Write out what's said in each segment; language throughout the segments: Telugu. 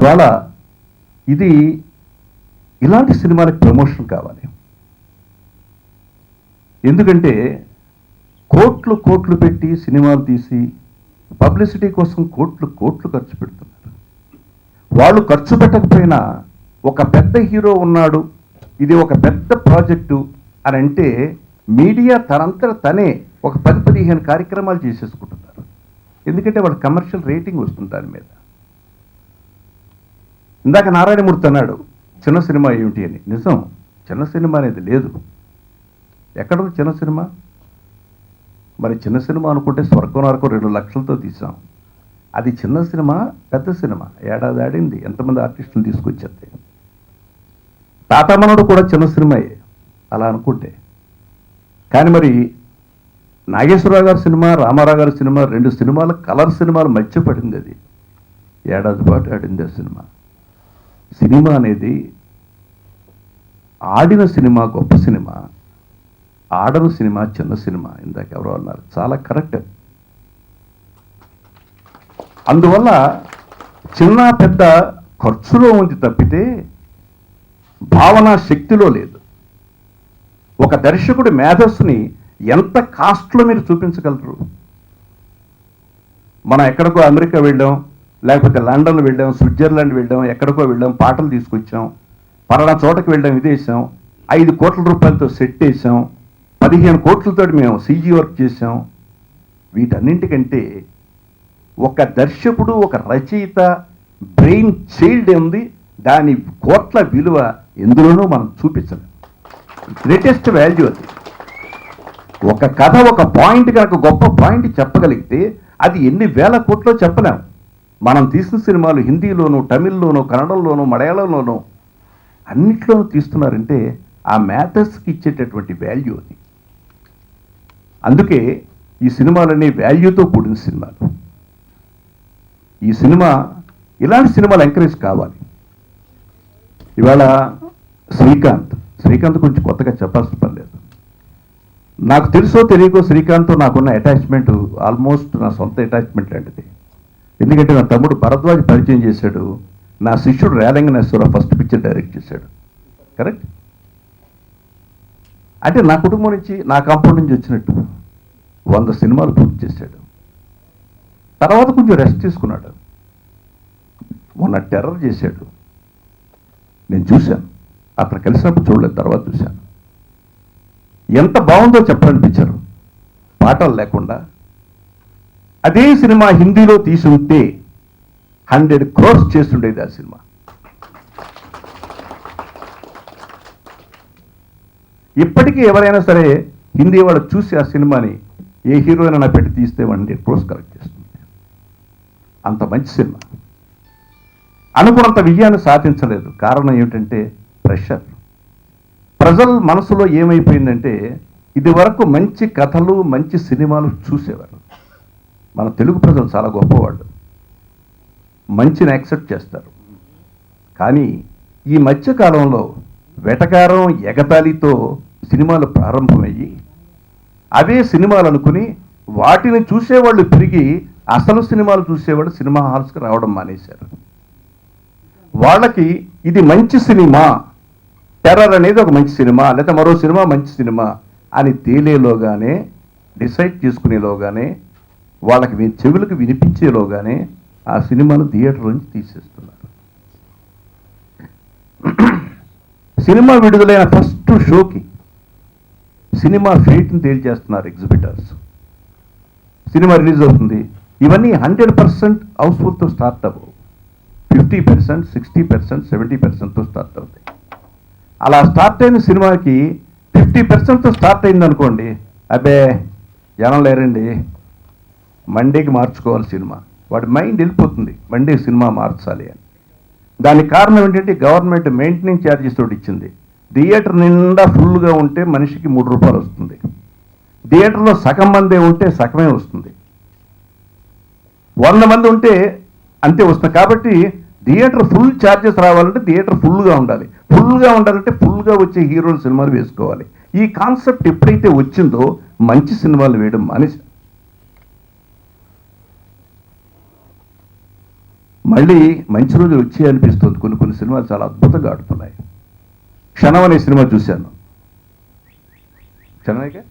ఇవాళ ఇది ఇలాంటి సినిమాలకు ప్రమోషన్ కావాలి. ఎందుకంటే కోట్లు కోట్లు పెట్టి సినిమాలు తీసి పబ్లిసిటీ కోసం కోట్లు కోట్లు ఖర్చు పెడుతున్నారు. వాళ్ళు ఖర్చు పెట్టకపోయినా ఒక పెద్ద హీరో ఉన్నాడు, ఇది ఒక పెద్ద ప్రాజెక్టు అని అంటే మీడియా తనంతట తనే ఒక 10-15 కార్యక్రమాలు చేసేసుకుంటున్నారు. ఎందుకంటే వాళ్ళ కమర్షియల్ రేటింగ్ వస్తుంది దాని మీద. ఇందాక నారాయణమూర్తి అన్నాడు చిన్న సినిమా ఏమిటి అని. నిజం, చిన్న సినిమా అనేది లేదు. ఎక్కడ చిన్న సినిమా? మరి చిన్న సినిమా అనుకుంటే స్వర్గం నరకం 2 లక్షలతో తీసాం. అది చిన్న సినిమా, పెద్ద సినిమా. ఏడాది ఆడింది, ఎంతమంది ఆర్టిస్టులు తీసుకొచ్చేది. తాతామనుడు కూడా చిన్న సినిమాయే అలా అనుకుంటే. కానీ మరి నాగేశ్వరరావు గారి సినిమా, రామారావు గారి సినిమా, 2 సినిమాలు కలర్ సినిమాలు మధ్య పడింది. అది ఏడాది పాటు ఆడింది ఆ సినిమా. సినిమా అనేది ఆడిన సినిమా గొప్ప సినిమా, ఆడని సినిమా చిన్న సినిమా. ఇందాక ఎవరో అన్నారు, చాలా కరెక్ట్. అందువల్ల చిన్న పెద్ద ఖర్చులో ఉంది తప్పితే భావనా శక్తిలో లేదు. ఒక దర్శకుడి మేధస్సుని ఎంత కాస్ట్లో మీరు చూపించగలరు? మనం ఎక్కడికో అమెరికా వెళ్ళాం, లేకపోతే లండన్ వెళ్ళాం, స్విట్జర్లాండ్ వెళ్ళాం, ఎక్కడికో వెళ్ళాం, పాటలు తీసుకొచ్చాం, పలానా చోటకి వెళ్ళాం, విదేశం, 5 కోట్ల రూపాయలతో సెట్ వేసాం, 15 కోట్లతో మేము CG వర్క్ చేసాం. వీటన్నింటికంటే ఒక దర్శకుడు, ఒక రచయిత బ్రెయిన్ చైల్డ్ ఉంది, దాని కోట్ల విలువ ఎందులోనూ మనం చూపించలేం. గ్రేటెస్ట్ వాల్యూ అది. ఒక కథ, ఒక పాయింట్ కనుక గొప్ప పాయింట్ చెప్పగలిగితే అది ఎన్ని వేల కోట్లో చెప్పలేం. మనం తీసిన సినిమాలు హిందీలోనూ, తమిళ్లోనూ, కన్నడంలోనూ, మలయాళంలోనూ అన్నిట్లోనూ తీస్తున్నారంటే ఆ మ్యాథర్స్కి ఇచ్చేటటువంటి వాల్యూ అది. అందుకే ఈ సినిమాలన్నీ వాల్యూతో కూడిన సినిమాలు. ఈ సినిమా, ఇలాంటి సినిమాలు ఎంకరేజ్ కావాలి. ఇవాళ శ్రీకాంత్ గురించి కొత్తగా చెప్పాల్సిన పని లేదు. నాకు తెలుసో తెలియకో శ్రీకాంత్తో నాకున్న అటాచ్మెంట్ ఆల్మోస్ట్ నా సొంత అటాచ్మెంట్ లాంటిది. ఎందుకంటే నా తమ్ముడు భరద్వాజ్ పరిచయం చేశాడు, నా శిష్యుడు రేలంగనేశ్వరరావు ఫస్ట్ పిక్చర్ డైరెక్ట్ చేశాడు. కరెక్ట్? అంటే నా కుటుంబం నుంచి, నా కాంపౌండ్ నుంచి వచ్చినట్టు 100 సినిమాలు పూర్తి చేశాడు. తర్వాత కొంచెం రెస్ట్ తీసుకున్నాడు. మొన్న టెర్రర్ చేశాడు, నేను చూశాను. అక్కడ కలిసినప్పుడు చూడలేదు, తర్వాత చూశాను. ఎంత బాగుందో చెప్పాలనిపించారు, పాటలు లేకుండా. అదే సినిమా హిందీలో తీసుంటే 100 crores చేస్తుండేది ఆ సినిమా. ఇప్పటికీ ఎవరైనా సరే హిందీ వాళ్ళు చూసి ఆ సినిమాని ఏ హీరోయిన్ పెట్టి తీస్తే 100 crores కలెక్ట్ చేస్తుంది. అంత మంచి సినిమా. అనుకున్నంత విజయాన్ని సాధించలేదు. కారణం ఏమిటంటే ప్రెషర్. ప్రజల మనసులో ఏమైపోయిందంటే, ఇది వరకు మంచి కథలు, మంచి సినిమాలు చూసేవారు. మన తెలుగు ప్రజలు చాలా గొప్పవాళ్ళు, మంచిని యాక్సెప్ట్ చేస్తారు. కానీ ఈ మధ్యకాలంలో వెటకారం, ఎగతాళితో సినిమాలు ప్రారంభమయ్యి అవే సినిమాలు అనుకుని వాటిని చూసేవాళ్ళు పెరిగి అసలు సినిమాలు చూసేవాళ్ళు సినిమా హాల్స్కి రావడం మానేశారు. వాళ్ళకి ఇది మంచి సినిమా, టెర్రర్ అనేది ఒక మంచి సినిమా, లేదా మరో సినిమా మంచి సినిమా అని తేలేలోగానే, డిసైడ్ చేసుకునేలోగానే, వాళ్ళకి చెవులకు వినిపించేలోగానే ఆ సినిమాను థియేటర్ నుంచి తీసేస్తున్నారు. సినిమా విడుదలైన ఫస్ట్ షోకి సినిమా ఫేట్ని తేల్చేస్తున్నారు ఎగ్జిబిటర్స్. సినిమా రిలీజ్ అవుతుంది, ఇవన్నీ 100% హౌస్ఫుల్తో స్టార్ట్ అవ్వవు. 50%, 60%, 70%తో స్టార్ట్ అవుతాయి. అలా స్టార్ట్ అయిన సినిమాకి 50%తో స్టార్ట్ అయింది అనుకోండి, అబ్బే జనం లేరండి, మండేకి మార్చుకోవాలి సినిమా. వాడి మైండ్ వెళ్ళిపోతుంది, మండే సినిమా మార్చాలి అని. దానికి కారణం ఏంటంటే గవర్నమెంట్ మెయింటెనెన్స్ ఛార్జెస్ తోటి ఇచ్చింది. థియేటర్ నిండా ఫుల్గా ఉంటే మనిషికి 3 రూపాయలు వస్తుంది, థియేటర్లో సగం మందే ఉంటే సగమే వస్తుంది. 100 మంది ఉంటే అంతే వస్తుంది. కాబట్టి థియేటర్ ఫుల్ ఛార్జెస్ రావాలంటే థియేటర్ ఫుల్గా ఉండాలి. ఫుల్గా ఉండాలంటే ఫుల్గా వచ్చే హీరోల సినిమాలు వేసుకోవాలి. ఈ కాన్సెప్ట్ ఎప్పుడైతే వచ్చిందో మంచి సినిమాలు వేయడం మానేసి మళ్ళీ మంచి రోజులు వచ్చాయి అనిపిస్తుంది. కొన్ని కొన్ని సినిమాలు చాలా అద్భుతంగా ఆడుతున్నాయి. క్షణం అనే సినిమా చూశాను. క్షణమేగా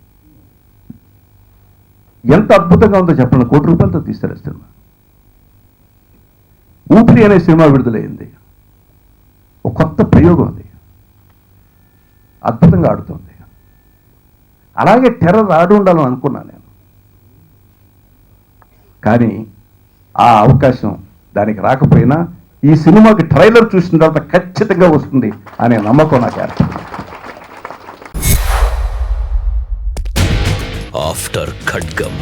ఎంత అద్భుతంగా ఉందో చెప్పండి. 1 కోటి రూపాయలతో తీస్తారు సినిమా. ఊపిరి అనే సినిమా విడుదలైంది. ఒక కొత్త ప్రయోగం అది, అద్భుతంగా ఆడుతుంది. అలాగే టెర్రర్ ఆడి ఉండాలని అనుకున్నాను నేను. కానీ ఆ అవకాశం దానికి రాకపోయినా ఈ సినిమాకి ట్రైలర్ చూసిన తర్వాత ఖచ్చితంగా వస్తుంది అనే నమ్మకం నాకు ఏర్పడింది. ఆఫ్టర్ ఖడ్గం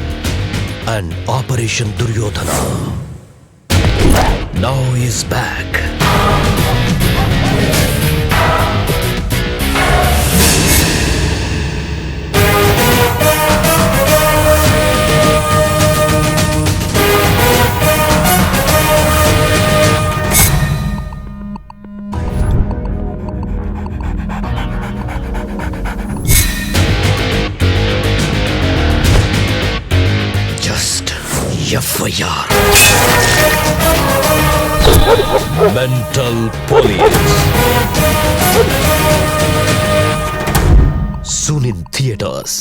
and operation Duryodhana, now is back. FIR. Mental Police. Soon in theaters.